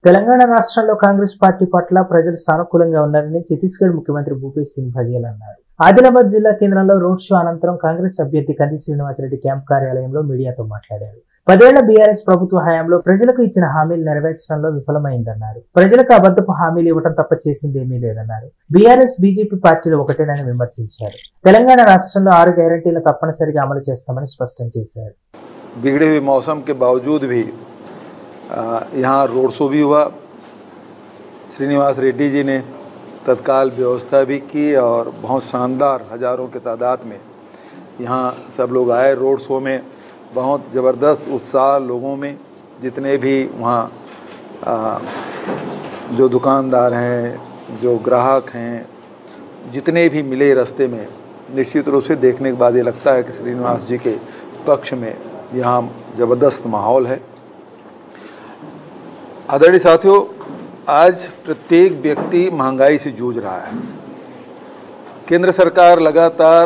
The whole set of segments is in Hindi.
తెలంగాణ రాష్ట్రంలో కాంగ్రెస్ పార్టీ పట్ల ప్రజలు సానుకూలంగా ఉన్నారని ఛత్తీస్గఢ్ ముఖ్యమంత్రి భూపేష్ సింగ్ బఘేల్ అన్నారు. ఆదిలాబాద్ జిల్లా కేంద్రంలో రోడ్ షో అనంతరం కాంగ్రెస్ అభ్యర్థి కంది శ్రీనివాసరెడ్డి క్యాంప్ కార్యాలయంలో మీడియాతో మాట్లాడారు. 10 ఏళ్ల బీఆర్ఎస్ ప్రభుత్వ హయాంలో ప్రజలకు ఇచ్చిన హామీలు నెరవేర్చడంలో విఫలమైందన్నారు. ప్రజలకు అబద్ధపు హామీలు ఇవ్వడం తప్ప చేసింది ఏమీ లేదన్నారు. బీఆర్ఎస్ బీజేపీ పార్టీలు ఒకటేనని విమర్శించారు. తెలంగాణ రాష్ట్రంలో 6 గ్యారెంటీలు తప్పనిసరిగా అమలు చేస్తామని స్పష్టం చేశారు. बिगड़े हुए मौसम के बावजूद भी यहाँ रोड शो भी हुआ। श्रीनिवास रेड्डी जी ने तत्काल व्यवस्था भी की और बहुत शानदार हज़ारों के तादाद में यहाँ सब लोग आए। रोड शो में बहुत ज़बरदस्त उत्साह लोगों में, जितने भी वहाँ जो दुकानदार हैं, जो ग्राहक हैं, जितने भी मिले रास्ते में, निश्चित रूप से देखने के बाद ये लगता है कि श्रीनिवास जी के पक्ष में यहाँ ज़बरदस्त माहौल है। आदरणीय साथियों, आज प्रत्येक व्यक्ति महंगाई से जूझ रहा है। केंद्र सरकार लगातार,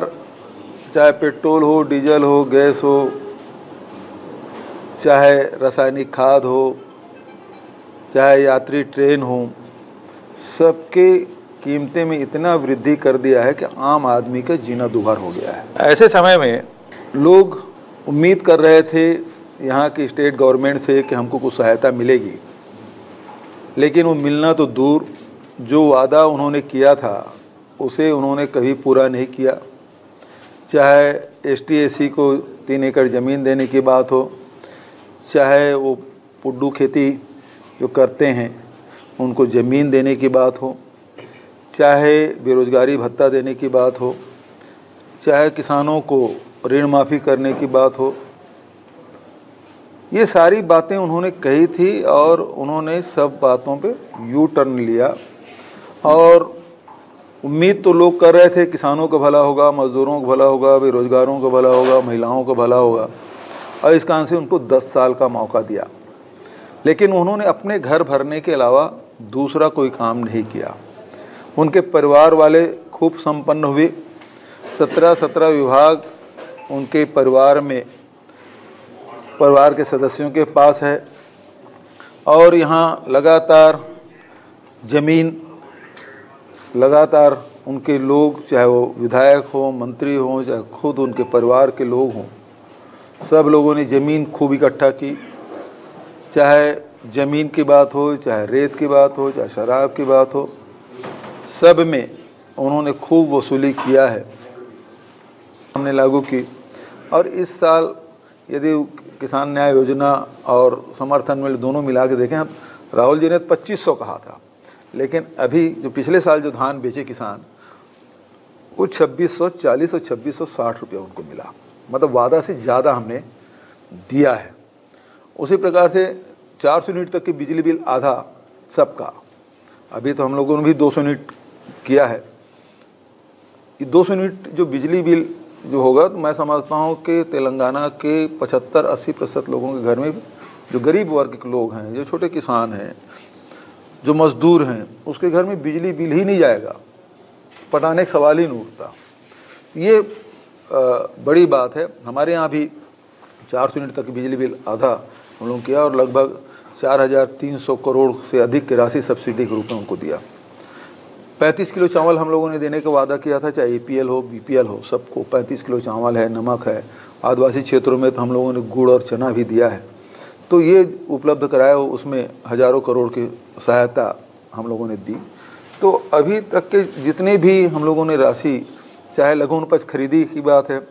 चाहे पेट्रोल हो, डीजल हो, गैस हो, चाहे रासायनिक खाद हो, चाहे यात्री ट्रेन हो, सबके कीमतें में इतना वृद्धि कर दिया है कि आम आदमी का जीना दुभर हो गया है। ऐसे समय में लोग उम्मीद कर रहे थे यहाँ की स्टेट गवर्नमेंट से कि हमको कुछ सहायता मिलेगी, लेकिन वो मिलना तो दूर, जो वादा उन्होंने किया था उसे उन्होंने कभी पूरा नहीं किया। चाहे ST/SC को 3 एकड़ ज़मीन देने की बात हो, चाहे वो पुड्डू खेती जो करते हैं उनको ज़मीन देने की बात हो, चाहे बेरोज़गारी भत्ता देने की बात हो, चाहे किसानों को ऋण माफ़ी करने की बात हो, ये सारी बातें उन्होंने कही थी और उन्होंने सब बातों पे यू टर्न लिया। और उम्मीद तो लोग कर रहे थे किसानों का भला होगा, मज़दूरों का भला होगा, बेरोज़गारों का भला होगा, महिलाओं का भला होगा, और इस कारण से उनको 10 साल का मौका दिया। लेकिन उन्होंने अपने घर भरने के अलावा दूसरा कोई काम नहीं किया। उनके परिवार वाले खूब संपन्न हुए। 17 विभाग उनके परिवार के सदस्यों के पास है, और यहाँ लगातार ज़मीन, लगातार उनके लोग, चाहे वो विधायक हो, मंत्री हो, चाहे खुद उनके परिवार के लोग हों, सब लोगों ने ज़मीन खूब इकट्ठा की। चाहे ज़मीन की बात हो, चाहे रेत की बात हो, चाहे शराब की बात हो, सब में उन्होंने खूब वसूली किया है, हमने लागू की। और इस साल यदि किसान न्याय योजना और समर्थन मूल्य दोनों मिला के देखें, राहुल जी ने 2500 कहा था, लेकिन अभी जो पिछले साल जो धान बेचे किसान, वो 2640 और 2660 रुपये उनको मिला। मतलब वादा से ज़्यादा हमने दिया है। उसी प्रकार से 400 यूनिट तक की बिजली बिल आधा सबका, अभी तो हम लोगों ने भी 200 यूनिट किया है। ये 200 यूनिट जो बिजली बिल जो होगा, तो मैं समझता हूँ कि तेलंगाना के 75-80% लोगों के घर में, जो गरीब वर्ग के लोग हैं, जो छोटे किसान हैं, जो मज़दूर हैं, उसके घर में बिजली बिल ही नहीं जाएगा, पटाने का सवाल ही नहीं उठता। ये बड़ी बात है। हमारे यहाँ भी 400 यूनिट तक बिजली बिल आधा हम लोगों किया, और लगभग 4300 करोड़ से अधिक की राशि सब्सिडी के रूप में उनको दिया। 35 किलो चावल हम लोगों ने देने का वादा किया था, चाहे APL हो, BPL हो, सबको 35 किलो चावल है, नमक है। आदिवासी क्षेत्रों में तो हम लोगों ने गुड़ और चना भी दिया है। तो ये उपलब्ध कराया, उसमें हज़ारों करोड़ की सहायता हम लोगों ने दी। तो अभी तक के जितने भी हम लोगों ने राशि, चाहे लघु उपज खरीदी की बात है,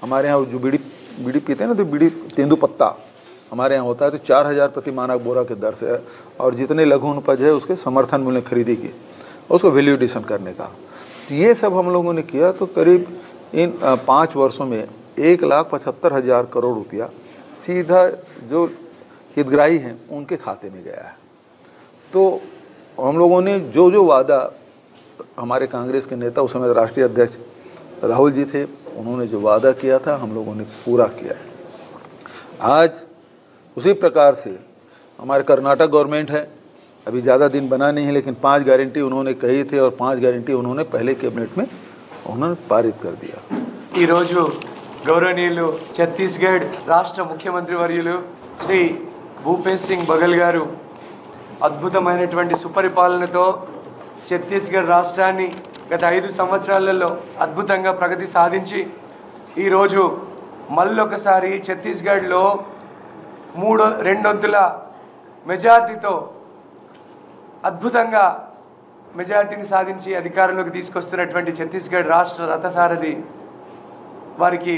हमारे यहाँ जो बीड़ी पीते हैं ना, तो बीड़ी तेंदुपत्ता हमारे यहाँ होता है, तो 4000 प्रति मानक बोरा के दर से है। और जितने लघु उपज है उसके समर्थन मूल्य खरीदी की, उसको वैल्यू एडिशन करने का, तो ये सब हम लोगों ने किया। तो करीब इन 5 वर्षों में 1,75,000 करोड़ रुपया सीधा जो हितग्राही हैं उनके खाते में गया है। तो हम लोगों ने जो जो वादा, हमारे कांग्रेस के नेता, उस समय राष्ट्रीय अध्यक्ष राहुल जी थे, उन्होंने जो वादा किया था हम लोगों ने पूरा किया है। आज उसी प्रकार से हमारे कर्नाटक गवर्नमेंट है, अभी ज़्यादा दिन बना नहीं है, लेकिन 5 गारंटी उन्होंने कही थी, और 5 गारंटी उन्होंने पहले कैबिनेट में उन्होंने पारित कर दिया। ఈ రోజు గౌరవనీయులు ఛత్తీస్గఢ్ రాష్ట్ర ముఖ్యమంత్రి వర్యులు శ్రీ భూపేష్ సింగ్ బఘెల్ గారు అద్భుతమైనటువంటి సుపరిపాలనతో ఛత్తీస్గఢ్ రాష్ట్రాన్ని గత 5 సంవత్సరాలలో అద్భుతంగా ప్రగతి సాధించి ఈరోజు మళ్ళొకసారి ఛత్తీస్గఢ్లో 2/3 మెజార్టీతో అద్భుతంగా మెజార్టీని సాధించి అధికారంలోకి తీసుకొస్తున్నటువంటి ఛత్తీస్గఢ్ రాష్ట్ర రథసారథి వారికి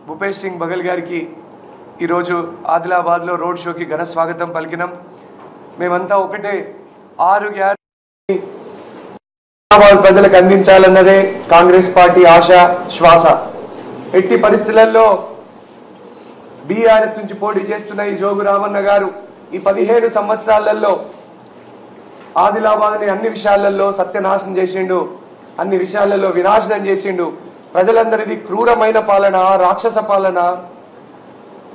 భూపేష్ సింగ్ బఘెల్ గారికి ఈరోజు ఆదిలాబాద్లో రోడ్ షోకి ఘన స్వాగతం పలికినాం. మేమంతా ఒకటే 6 గ్యారెంటీ ఆదిలాబాద్ ప్రజలకు అందించాలన్నదే కాంగ్రెస్ పార్టీ ఆశ శ్వాస. ఎట్టి పరిస్థితులలో బీఆర్ఎస్ నుంచి పోటీ చేస్తున్న ఈ జోగు రామన్న గారు ఈ 17 సంవత్సరాలలో ఆదిలాబాద్ని అన్ని విషయాలలో సత్యనాశనం చేసిండు, అన్ని విషయాలలో వినాశనం చేసిండు. ప్రజలందరిది క్రూరమైన పాలన, రాక్షస పాలన.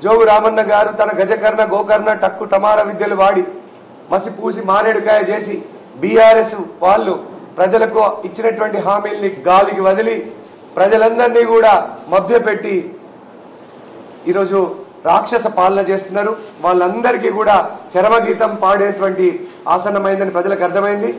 జోగు రామన్న గారు తన గజకర్ణ గోకర్ణ టక్కు టమార విద్యలు వాడి మసిపూసి మారేడుకాయ చేసి బీఆర్ఎస్ వాళ్ళు ప్రజలకు ఇచ్చినటువంటి హామీల్ని గాలికి వదిలి ప్రజలందరినీ కూడా మభ్యపెట్టి ఈరోజు రాక్షస పాలన చేస్తున్నారు. వాళ్ళందరికీ కూడా చరమగీతం పాడేటువంటి ఆసన్నమైందని ప్రజలకు అర్థమైంది.